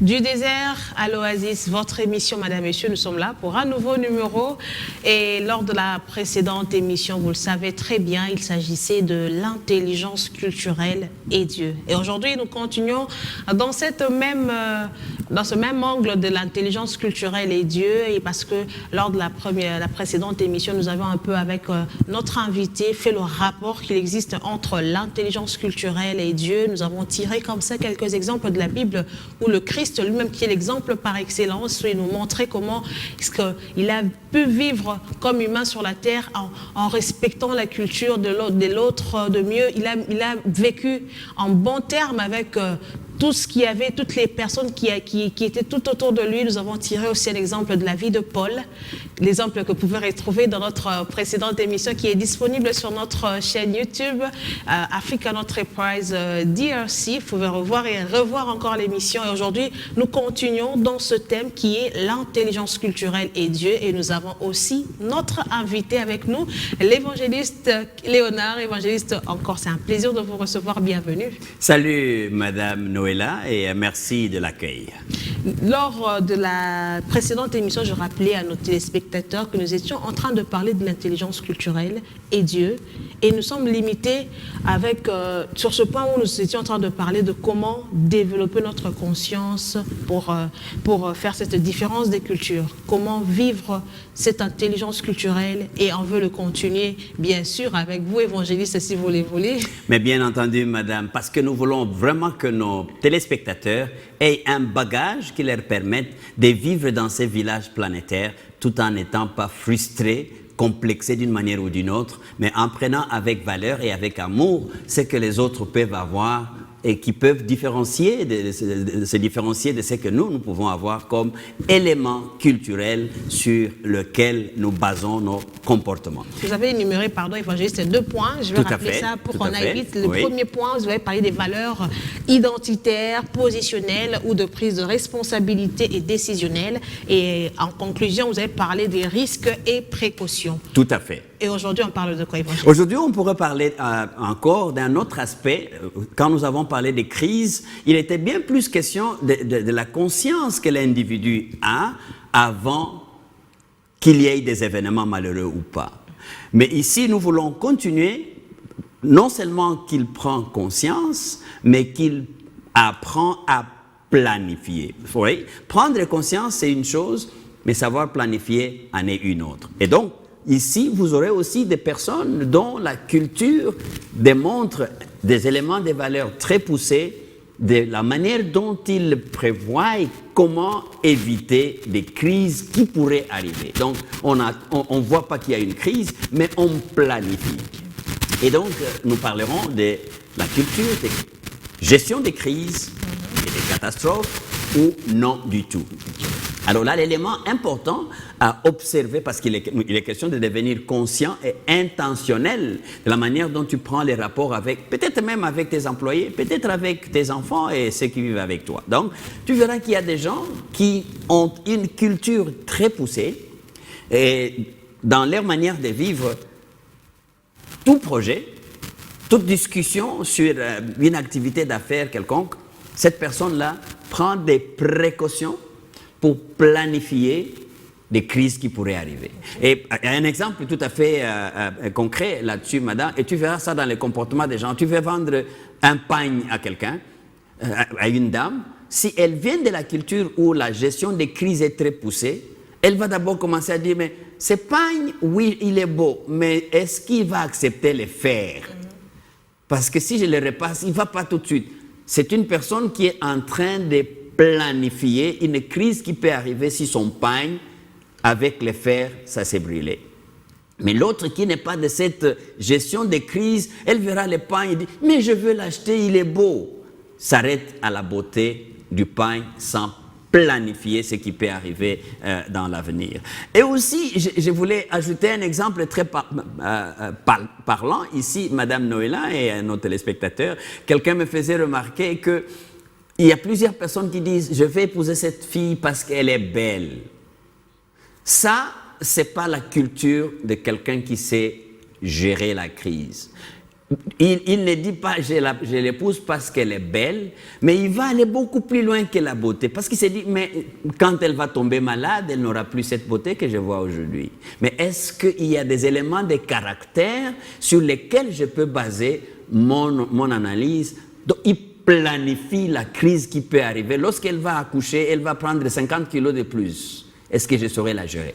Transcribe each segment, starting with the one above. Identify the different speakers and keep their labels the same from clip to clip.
Speaker 1: Du désert à l'oasis, votre émission, Madame, Messieurs, nous sommes là pour un nouveau numéro. Et lors de la précédente émission, vous le savez très bien, il s'agissait de l'intelligence culturelle et Dieu. Et aujourd'hui, nous continuons dans ce même angle de l'intelligence culturelle et Dieu. Et parce que lors de la précédente émission, nous avons un peu avec notre invité fait le rapport qu'il existe entre l'intelligence culturelle et Dieu. Nous avons tiré comme ça quelques exemples de la Bible où le Christ lui-même, qui est l'exemple par excellence, il nous montrait comment il a pu vivre comme humain sur la terre en respectant la culture de l'autre de mieux. Il a vécu en bon terme avec tout ce qu'il y avait, toutes les personnes qui étaient tout autour de lui. Nous avons tiré aussi l'exemple de la vie de Paul, l'exemple que vous pouvez retrouver dans notre précédente émission qui est disponible sur notre chaîne YouTube, African Enterprise DRC. Vous pouvez revoir et revoir encore l'émission. Et aujourd'hui, nous continuons dans ce thème qui est l'intelligence culturelle et Dieu. Et nous avons aussi notre invité avec nous, l'évangéliste Léonard. Évangéliste, encore, c'est un plaisir de vous recevoir. Bienvenue.
Speaker 2: Salut, Madame Noëlla, et merci de l'accueil.
Speaker 1: Lors de la précédente émission, je rappelais à nos téléspectateurs que nous étions en train de parler de l'intelligence culturelle et Dieu. Et nous sommes limités sur ce point où nous étions en train de parler de comment développer notre conscience pour faire cette différence des cultures. Comment vivre cette intelligence culturelle, et on veut le continuer, bien sûr, avec vous, évangéliste, si vous le voulez.
Speaker 2: Mais bien entendu, Madame, parce que nous voulons vraiment que nos téléspectateurs aient un bagage qui leur permette de vivre dans ces villages planétaires tout en n'étant pas frustrés, complexés d'une manière ou d'une autre, mais en prenant avec valeur et avec amour ce que les autres peuvent avoir et qui peuvent se différencier de ce que nous pouvons avoir comme élément culturel sur lequel nous basons nos comportements.
Speaker 1: Vous avez énuméré, pardon, évangéliste, 2 points. Je vais rappeler ça pour qu'on aille vite. Le premier point, vous avez parlé des valeurs identitaires, positionnelles ou de prise de responsabilité et décisionnelle. Et en conclusion, vous avez parlé des risques et précautions.
Speaker 2: Tout à fait.
Speaker 1: Et aujourd'hui, on parle de quoi, évangéliste?
Speaker 2: Aujourd'hui, on pourrait parler encore d'un autre aspect. Quand nous avons parlé des crises, il était bien plus question de la conscience que l'individu a avant qu'il y ait des événements malheureux ou pas. Mais ici, nous voulons continuer, non seulement qu'il prend conscience, mais qu'il apprend à planifier. Oui, prendre conscience, c'est une chose, mais savoir planifier en est une autre. Et donc, ici, vous aurez aussi des personnes dont la culture démontre des éléments, des valeurs très poussés, de la manière dont ils prévoient et comment éviter des crises qui pourraient arriver. Donc, on ne voit pas qu'il y a une crise, mais on planifie. Et donc, nous parlerons de la culture, de gestion des crises et des catastrophes, ou non du tout. Alors là, l'élément important à observer, parce qu'il est question de devenir conscient et intentionnel de la manière dont tu prends les rapports avec, peut-être même avec tes employés, peut-être avec tes enfants et ceux qui vivent avec toi. Donc, tu verras qu'il y a des gens qui ont une culture très poussée et dans leur manière de vivre, tout projet, toute discussion sur une activité d'affaires quelconque, cette personne-là prend des précautions pour planifier des crises qui pourraient arriver. Et un exemple tout à fait concret là-dessus, madame, et tu verras ça dans les comportements des gens. Tu veux vendre un pagne à quelqu'un, à une dame, si elle vient de la culture où la gestion des crises est très poussée, elle va d'abord commencer à dire, mais ce pagne, oui, il est beau, mais est-ce qu'il va accepter les faire? Parce que si je le repasse, il ne va pas tout de suite. C'est une personne qui est en train de planifier une crise qui peut arriver si son pagne, avec les fers, ça s'est brûlé. Mais l'autre qui n'est pas de cette gestion des crises, elle verra le pagne et dit « mais je veux l'acheter, il est beau ». S'arrête à la beauté du pagne sans planifier ce qui peut arriver dans l'avenir. Et aussi, je voulais ajouter un exemple très parlant ici, Madame Noëlla et à nos téléspectateurs. Quelqu'un me faisait remarquer que il y a plusieurs personnes qui disent « je vais épouser cette fille parce qu'elle est belle ». Ça, ce n'est pas la culture de quelqu'un qui sait gérer la crise. Il ne dit pas je l'épouse parce qu'elle est belle, mais il va aller beaucoup plus loin que la beauté. Parce qu'il s'est dit, mais quand elle va tomber malade, elle n'aura plus cette beauté que je vois aujourd'hui. Mais est-ce qu'il y a des éléments de caractère sur lesquels je peux baser mon analyse? Donc, il planifie la crise qui peut arriver. Lorsqu'elle va accoucher, elle va prendre 50 kilos de plus. Est-ce que je saurais la gérer?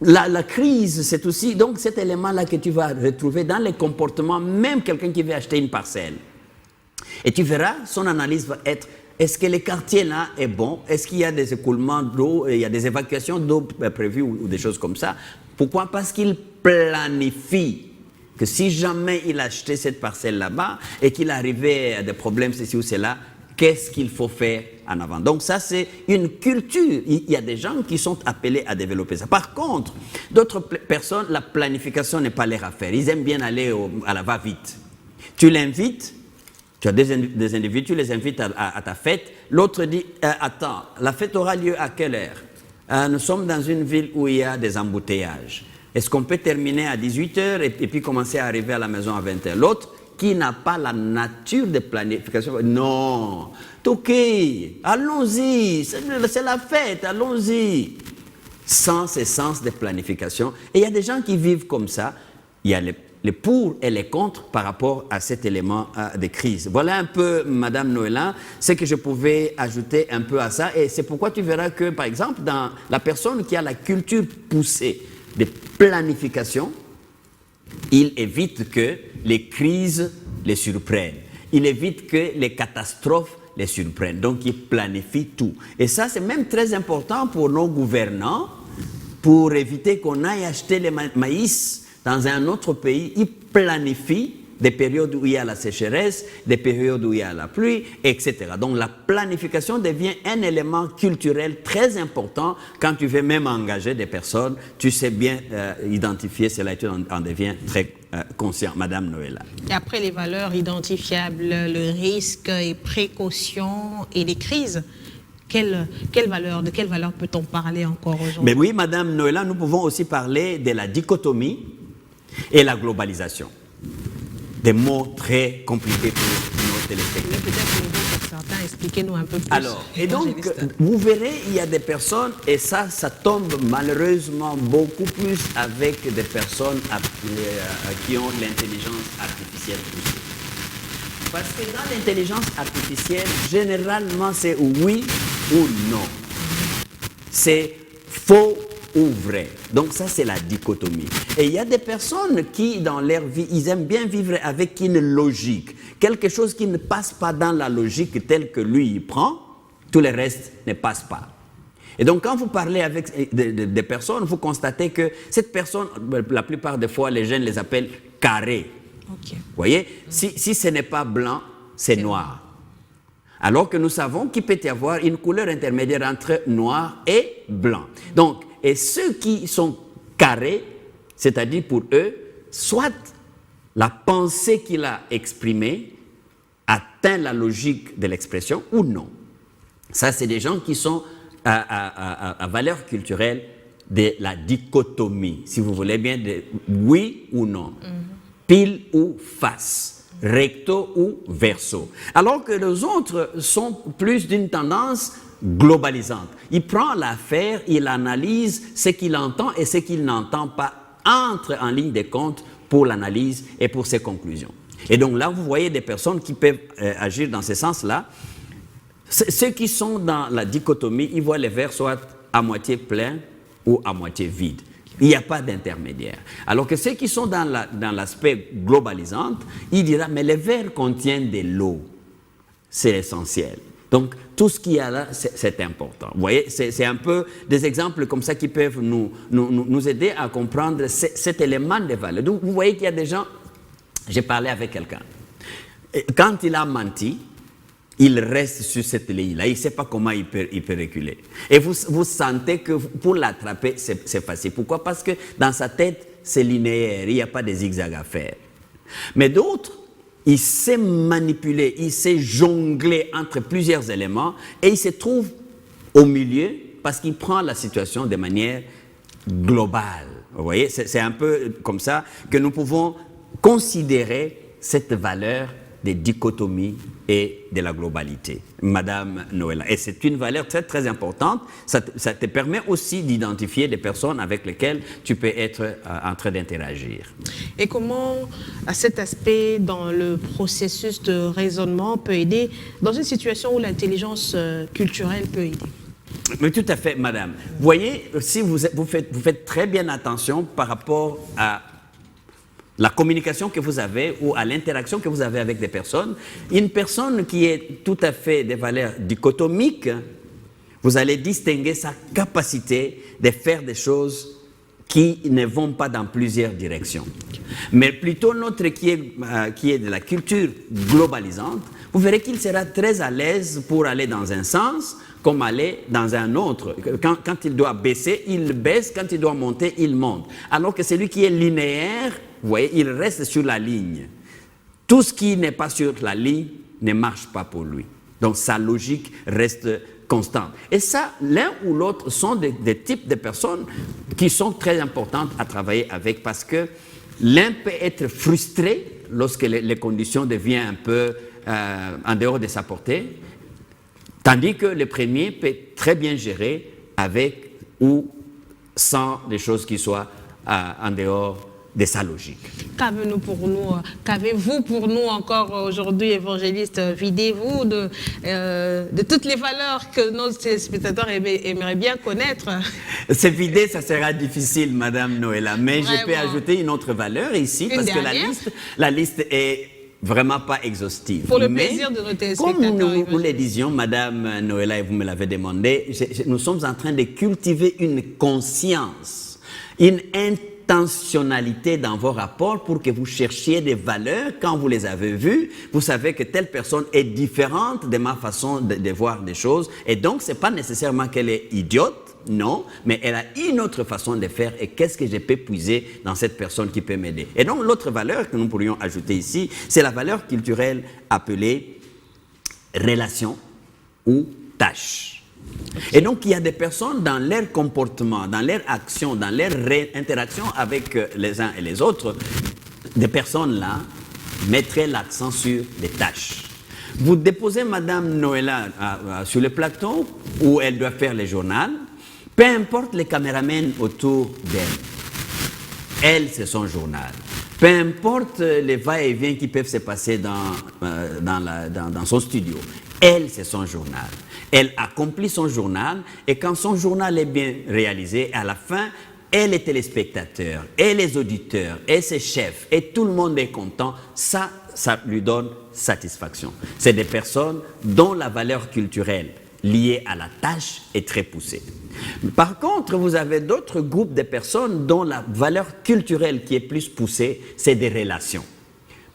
Speaker 2: La crise, c'est aussi donc cet élément-là que tu vas retrouver dans les comportements, même quelqu'un qui veut acheter une parcelle. Et tu verras, son analyse va être, est-ce que le quartier-là est bon? Est-ce qu'il y a des écoulements d'eau, il y a des évacuations d'eau prévues ou des choses comme ça? Pourquoi? Parce qu'il planifie que si jamais il achetait cette parcelle là-bas et qu'il arrivait à des problèmes, ceci ou cela, qu'est-ce qu'il faut faire en avant? Donc ça, c'est une culture. Il y a des gens qui sont appelés à développer ça. Par contre, d'autres personnes, la planification n'est pas leur affaire. Ils aiment bien aller à la va-vite. Tu l'invites, tu as des individus, tu les invites à ta fête. L'autre dit, attends, la fête aura lieu à quelle heure? Nous sommes dans une ville où il y a des embouteillages. Est-ce qu'on peut terminer à 18h et puis commencer à arriver à la maison à 20h? L'autre, qui n'a pas la nature de planification. Non, ok, allons-y, c'est la fête, allons-y. Sans ce sens de planification. Et il y a des gens qui vivent comme ça. Il y a les pour et les contre par rapport à cet élément de crise. Voilà un peu, Madame Noëlla, ce que je pouvais ajouter un peu à ça. Et c'est pourquoi tu verras que, par exemple, dans la personne qui a la culture poussée de planification, il évite que les crises les surprennent. Il évite que les catastrophes les surprennent. Donc, il planifie tout. Et ça, c'est même très important pour nos gouvernants, pour éviter qu'on aille acheter le maïs dans un autre pays. Ils planifient des périodes où il y a la sécheresse, des périodes où il y a la pluie, etc. Donc la planification devient un élément culturel très important quand tu veux même engager des personnes. Tu sais bien identifier cela et tu en deviens très conscient, Madame Noëlla.
Speaker 1: Et après les valeurs identifiables, le risque et précaution et les crises, de quelle valeur peut-on parler encore aujourd'hui?
Speaker 2: Mais oui, Madame Noëlla, nous pouvons aussi parler de la dichotomie et la globalisation. Des mots très compliqués pour nos téléspectateurs.
Speaker 1: Mais peut-être pour certains, expliquez-nous un peu plus.
Speaker 2: Alors, et donc, vous verrez, il y a des personnes, et ça tombe malheureusement beaucoup plus avec des personnes qui ont l'intelligence artificielle poussée. Parce que dans l'intelligence artificielle, généralement, c'est oui ou non. C'est faux ou vrai. Donc ça, c'est la dichotomie. Et il y a des personnes qui, dans leur vie, ils aiment bien vivre avec une logique. Quelque chose qui ne passe pas dans la logique telle que lui, il prend, tout le reste ne passe pas. Et donc, quand vous parlez avec des personnes, vous constatez que cette personne, la plupart des fois, les jeunes les appellent carrés.
Speaker 1: Okay.
Speaker 2: Vous voyez, si ce n'est pas blanc, c'est noir. Alors que nous savons qu'il peut y avoir une couleur intermédiaire entre noir et blanc. Donc, et ceux qui sont carrés, c'est-à-dire pour eux, soit la pensée qu'il a exprimée atteint la logique de l'expression ou non. Ça, c'est des gens qui sont à valeur culturelle de la dichotomie, si vous voulez bien, de oui ou non, pile ou face, recto ou verso. Alors que les autres sont plus d'une tendance globalisante. Il prend l'affaire, il analyse ce qu'il entend et ce qu'il n'entend pas, entre en ligne de compte pour l'analyse et pour ses conclusions. Et donc là, vous voyez des personnes qui peuvent agir dans ce sens-là. Ceux qui sont dans la dichotomie, ils voient les verres soit à moitié pleins ou à moitié vides. Il n'y a pas d'intermédiaire. Alors que ceux qui sont dans l'aspect globalisant, ils diront, mais les verres contiennent de l'eau. C'est essentiel. Donc, tout ce qu'il y a là, c'est important. Vous voyez, c'est un peu des exemples comme ça qui peuvent nous aider à comprendre cet élément de valeur. Donc, vous voyez qu'il y a des gens, j'ai parlé avec quelqu'un, quand il a menti, il reste sur cette ligne-là, il ne sait pas comment il peut reculer. Et vous sentez que pour l'attraper, c'est facile. Pourquoi? Parce que dans sa tête, c'est linéaire, il n'y a pas de zigzag à faire. Mais d'autres, il sait manipuler, il sait jongler entre plusieurs éléments et il se trouve au milieu parce qu'il prend la situation de manière globale. Vous voyez, c'est un peu comme ça que nous pouvons considérer cette valeur des dichotomies et de la globalité, Madame Noëlla. Et c'est une valeur très, très importante. Ça te permet aussi d'identifier des personnes avec lesquelles tu peux être en train d'interagir.
Speaker 1: Et comment cet aspect dans le processus de raisonnement peut aider dans une situation où l'intelligence culturelle peut aider?
Speaker 2: Mais tout à fait, madame. Vous voyez, si vous faites très bien attention par rapport à la communication que vous avez ou à l'interaction que vous avez avec des personnes, une personne qui est tout à fait des valeurs dichotomiques, vous allez distinguer sa capacité de faire des choses qui ne vont pas dans plusieurs directions. Mais plutôt notre qui est de la culture globalisante, vous verrez qu'il sera très à l'aise pour aller dans un sens comme aller dans un autre. Quand il doit baisser, il baisse. Quand il doit monter, il monte. Alors que celui qui est linéaire, vous voyez, il reste sur la ligne. Tout ce qui n'est pas sur la ligne ne marche pas pour lui. Donc sa logique reste constante. Et ça, l'un ou l'autre sont des types de personnes qui sont très importantes à travailler avec parce que l'un peut être frustré lorsque les conditions deviennent un peu en dehors de sa portée, tandis que le premier peut très bien gérer avec ou sans des choses qui soient en dehors de sa logique.
Speaker 1: Qu'avez-vous pour nous encore aujourd'hui, évangéliste? Videz-vous de toutes les valeurs que nos spectateurs aimeraient bien connaître?
Speaker 2: Se vider, ça sera difficile, Madame Noëlla, mais
Speaker 1: Vraiment.
Speaker 2: je peux ajouter une autre valeur ici, parce que la liste est vraiment pas exhaustive.
Speaker 1: Pour le plaisir de nos téléspectateurs.
Speaker 2: Comme nous le disions, Madame Noëlla, et vous me l'avez demandé, nous sommes en train de cultiver une conscience, une intentionnalité dans vos rapports pour que vous cherchiez des valeurs. Quand vous les avez vues, vous savez que telle personne est différente de ma façon de voir des choses. Et donc, ce n'est pas nécessairement qu'elle est idiote, non, mais elle a une autre façon de faire. Et qu'est-ce que je peux puiser dans cette personne qui peut m'aider? Et donc, l'autre valeur que nous pourrions ajouter ici, c'est la valeur culturelle appelée relation ou tâche. Et donc, il y a des personnes dans leur comportement, dans leur action, dans leur interaction avec les uns et les autres, des personnes là mettraient l'accent sur les tâches. Vous déposez Madame Noëlla sur le plateau où elle doit faire le journal, peu importe les caméramans autour d'elle. Elle, c'est son journal. Peu importe les va-et-vient qui peuvent se passer dans son studio. Elle, c'est son journal. Elle accomplit son journal et quand son journal est bien réalisé, à la fin, et les téléspectateurs, et les auditeurs, et ses chefs, et tout le monde est content, ça lui donne satisfaction. C'est des personnes dont la valeur culturelle liée à la tâche est très poussée. Par contre, vous avez d'autres groupes de personnes dont la valeur culturelle qui est plus poussée, c'est des relations.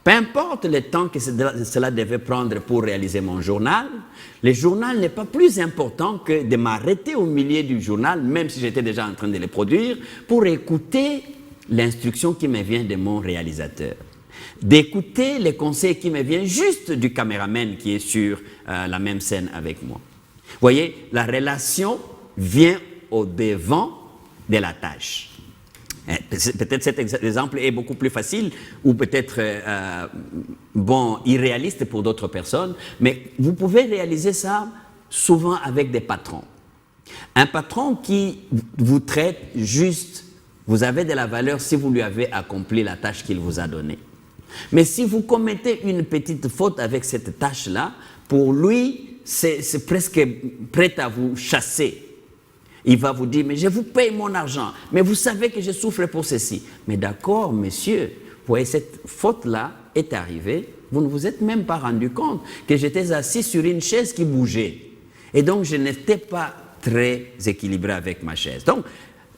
Speaker 2: Peu importe le temps que cela devait prendre pour réaliser mon journal, le journal n'est pas plus important que de m'arrêter au milieu du journal, même si j'étais déjà en train de le produire, pour écouter l'instruction qui me vient de mon réalisateur. D'écouter les conseils qui me viennent juste du caméraman qui est sur la même scène avec moi. Vous voyez, la relation vient au-devant de la tâche. Peut-être cet exemple est beaucoup plus facile ou peut-être irréaliste pour d'autres personnes, mais vous pouvez réaliser ça souvent avec des patrons. Un patron qui vous traite juste, vous avez de la valeur si vous lui avez accompli la tâche qu'il vous a donnée. Mais si vous commettez une petite faute avec cette tâche-là, pour lui, c'est presque prêt à vous chasser. Il va vous dire, mais je vous paye mon argent, mais vous savez que je souffre pour ceci. Mais d'accord, monsieur, vous voyez, cette faute-là est arrivée, vous ne vous êtes même pas rendu compte que j'étais assis sur une chaise qui bougeait. Et donc, je n'étais pas très équilibré avec ma chaise. Donc,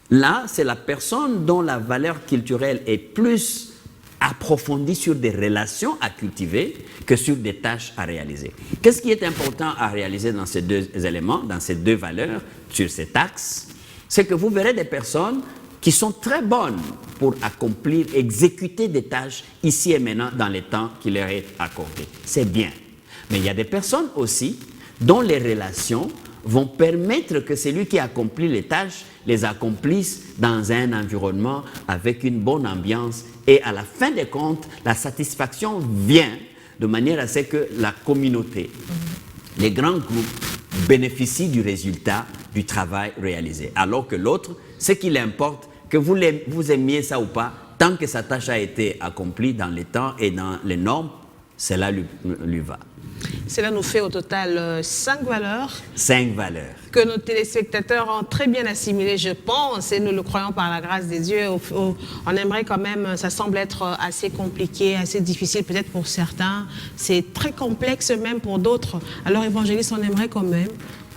Speaker 2: là, c'est la personne dont la valeur culturelle est plus approfondie sur des relations à cultiver que sur des tâches à réaliser. Qu'est-ce qui est important à réaliser dans ces deux éléments, dans ces deux valeurs, sur cet axe? C'est que vous verrez des personnes qui sont très bonnes pour accomplir, exécuter des tâches ici et maintenant dans les temps qui leur est accordé. C'est bien. Mais il y a des personnes aussi dont les relations vont permettre que celui qui accomplit les tâches les accomplisse dans un environnement avec une bonne ambiance. Et à la fin des comptes, la satisfaction vient de manière à ce que la communauté, les grands groupes, bénéficient du résultat du travail réalisé. Alors que l'autre, ce qu'il importe, que vous aimiez ça ou pas, tant que sa tâche a été accomplie dans les temps et dans les normes, cela lui va.
Speaker 1: Cela nous fait au total 5 valeurs.
Speaker 2: 5 valeurs.
Speaker 1: Que nos téléspectateurs ont très bien assimilées, je pense, et nous le croyons par la grâce des dieux. On aimerait quand même, ça semble être assez compliqué, assez difficile peut-être pour certains. C'est très complexe même pour d'autres. Alors, évangéliste, on aimerait quand même,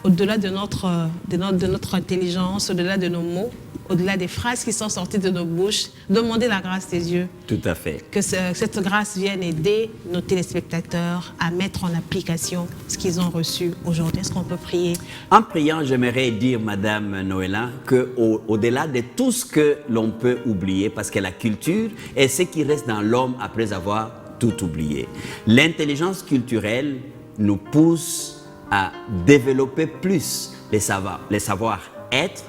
Speaker 1: au-delà de notre intelligence, au-delà de nos mots, au-delà des phrases qui sont sorties de nos bouches, demander la grâce des dieux.
Speaker 2: Tout à fait.
Speaker 1: Que cette grâce vienne aider nos téléspectateurs à mettre en application ce qu'ils ont reçu aujourd'hui. Est-ce qu'on peut prier?
Speaker 2: En priant, j'aimerais dire, Madame Noëlla, qu'au-delà de tout ce que l'on peut oublier, parce que la culture est ce qui reste dans l'homme après avoir tout oublié. L'intelligence culturelle nous pousse à développer plus les savoir-être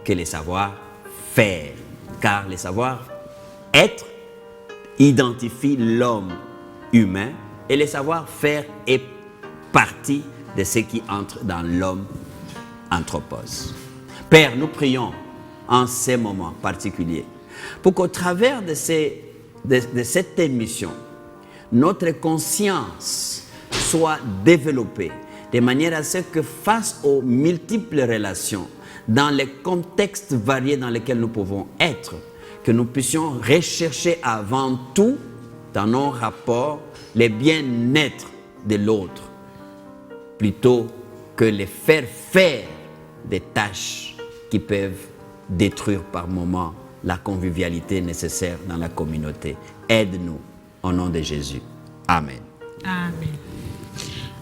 Speaker 2: que les savoir-faire. Car les savoir-être identifient l'homme humain et les savoir-faire est partie de ce qui entre dans l'homme anthropos. Père, nous prions en ces moments particuliers pour qu'au travers de cette émission, notre conscience soit développée de manière à ce que face aux multiples relations, dans les contextes variés dans lesquels nous pouvons être, que nous puissions rechercher avant tout, dans nos rapports, les bien-être de l'autre, plutôt que les faire des tâches qui peuvent détruire par moments la convivialité nécessaire dans la communauté. Aide-nous, au nom de Jésus. Amen.
Speaker 1: Amen.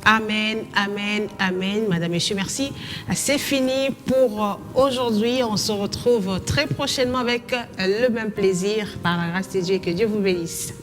Speaker 1: Amen, amen, amen. Madame, Monsieur, merci. C'est fini pour aujourd'hui. On se retrouve très prochainement avec le même plaisir par la grâce de Dieu. Que Dieu vous bénisse.